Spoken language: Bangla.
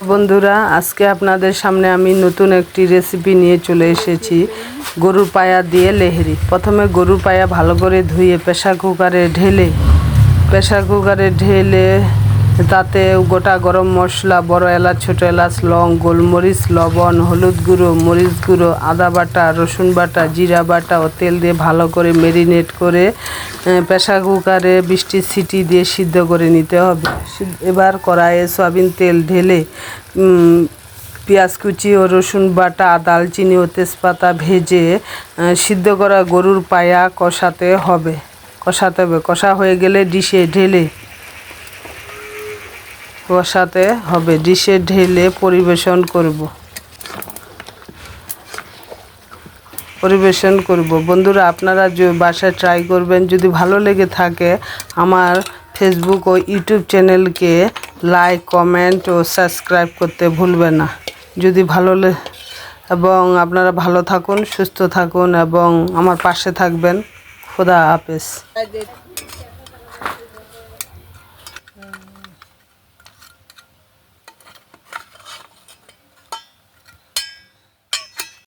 বন্ধুরা, আজকে আপনাদের সামনে আমি নতুন একটি রেসিপি নিয়ে চলে এসেছি। গরুর পায়া দিয়ে লেহেরি। প্রথমে গরুর পায়া ভালো করে ধুয়ে প্রেসার কুকারে ঢেলে তাতে গোটা গরম মশলা, বড় এলাচ, ছোটো এলাচ, লং, গোলমরিচ, লবণ, হলুদ গুঁড়ো, মরিচ গুঁড়ো, আদা বাটা, রসুন বাটা, জিরা বাটা ও তেল দিয়ে ভালো করে ম্যারিনেট করে প্রেসার কুকারে 20টি সিটি দিয়ে সিদ্ধ করে নিতে হবে। এবার কড়াইয়ে সয়াবিন তেল ঢেলে পেঁয়াজ কুচি ও রসুন বাটা, দালচিনি ও তেজপাতা ভেজে সিদ্ধ করা গরুর পায়া কষাতে হবে। কষা হয়ে গেলে ডিশে ঢেলে পরিবেশন করব। বন্ধুরা, আপনারা বাসায় ট্রাই করবেন। যদি ভালো লেগে থাকে আমার ফেসবুক ও ইউটিউব চ্যানেলকে লাইক, কমেন্ট ও সাবস্ক্রাইব করতে ভুলবেন না। এবং আপনারা ভালো থাকুন, সুস্থ থাকুন এবং আমার পাশে থাকবেন। খোদা হাফেজ।